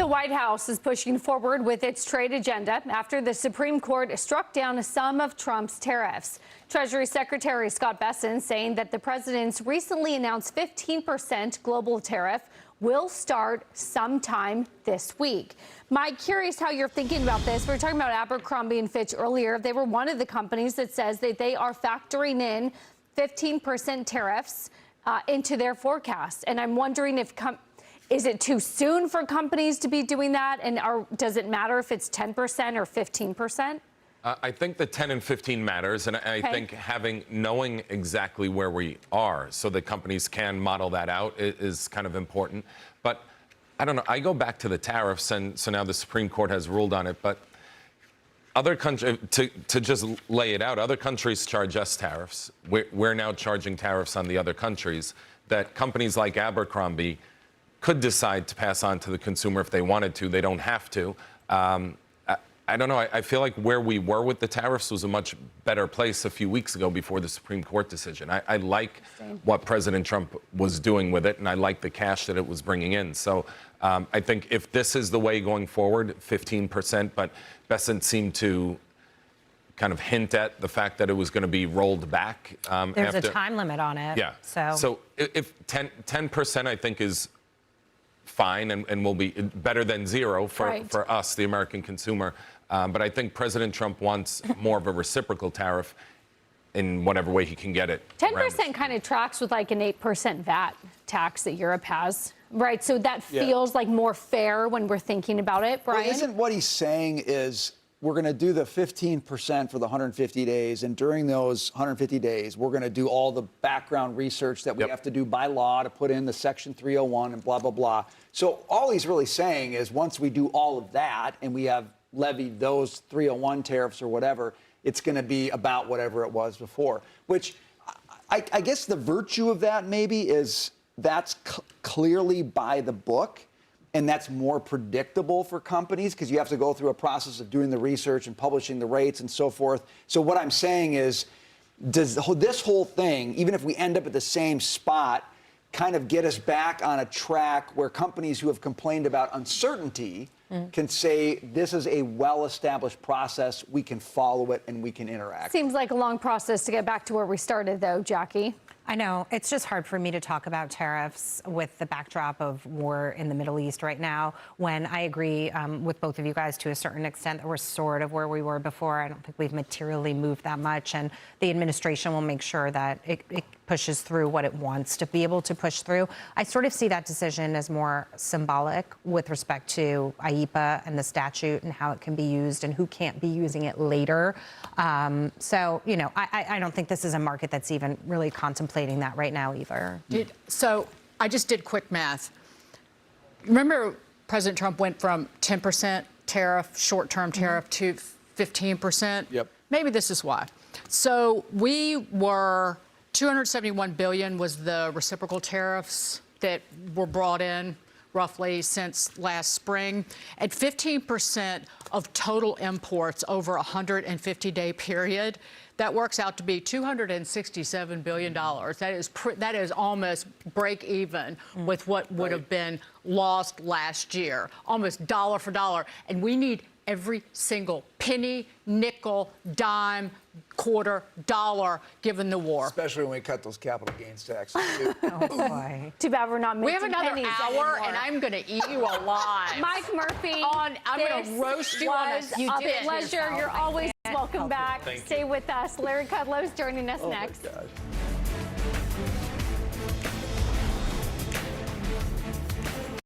The White House is pushing forward with its trade agenda after the Supreme Court struck down some of Trump's tariffs. Treasury Secretary Scott Bessent saying that the president's recently announced 15% global tariff will start sometime this week. Mike, curious how you're thinking about this. We were talking about Abercrombie and Fitch earlier. They were one of the companies that says that they are factoring in 15% tariffs into their forecast. And I'm wondering if is it too soon for companies to be doing that? And does it matter if it's 10% or 15%? I think the 10 and 15 matters, and I think knowing exactly where we are so that companies can model that out is kind of important. But I don't know. I go back to the tariffs, and so now the Supreme Court has ruled on it. But other countries, to just lay it out, other countries charge us tariffs. We're now charging tariffs on the other countries that companies like Abercrombie could decide to pass on to the consumer if they wanted to. They don't have to. I don't know. I feel like where we were with the tariffs was a much better place a few weeks ago before the Supreme Court decision. I like what President Trump was doing with it, and I like the cash that it was bringing in. So I think if this is the way going forward, 15%, but Bessent seemed to kind of hint at the fact that it was going to be rolled back. There's a time limit on it. Yeah. So if 10% I think is fine and will be better than zero for us, the American consumer. But I think President Trump wants more of a reciprocal tariff in whatever way he can get it. 10% kind of tracks with like an 8% VAT tax that Europe has, right? So that feels like more fair when we're thinking about it, Brian. Well, isn't what he's saying is we're going to do the 15% for the 150 days, and during those 150 days, we're going to do all the background research that we have to do by law to put in the Section 301 and blah, blah, blah. So all he's really saying is once we do all of that and we have levied those 301 tariffs or whatever, it's going to be about whatever it was before, which I guess the virtue of that maybe is that's clearly by the book. And that's more predictable for companies because you have to go through a process of doing the research and publishing the rates and so forth. So what I'm saying is, does this whole thing, even if we end up at the same spot, kind of get us back on a track where companies who have complained about uncertainty can say this is a well-established process, we can follow it, and we can interact? Seems like a long process to get back to where we started, though, Jackie. I know. It's just hard for me to talk about tariffs with the backdrop of war in the Middle East right now, when I agree with both of you guys to a certain extent that we're sort of where we were before. I don't think we've materially moved that much, and the administration will make sure that it pushes through what it wants to be able to push through. I sort of see that decision as more symbolic with respect to IEEPA and the statute and how it can be used and who can't be using it later. So, you know, I don't think this is a market that's even really contemplating that right now either. So I just did quick math. Remember, President Trump went from 10% tariff, short-term tariff, to 15%? Yep. Maybe this is why. So we were, 271 billion was the reciprocal tariffs that were brought in roughly since last spring. At 15% of total imports over a 150-day period, that works out to be $267 billion. That is almost break even with what would have been lost last year, almost dollar for dollar. And we need every single penny, nickel, dime, quarter, dollar, given the war. Especially when we cut those capital gains taxes, too. Oh, boy. Too bad we're not making We have another hour, anymore. and I'm going to eat you alive. Mike Murphy, I'm going to roast you on a pleasure. You're always welcome back. Stay with us. Larry Kudlow's joining us next. My God.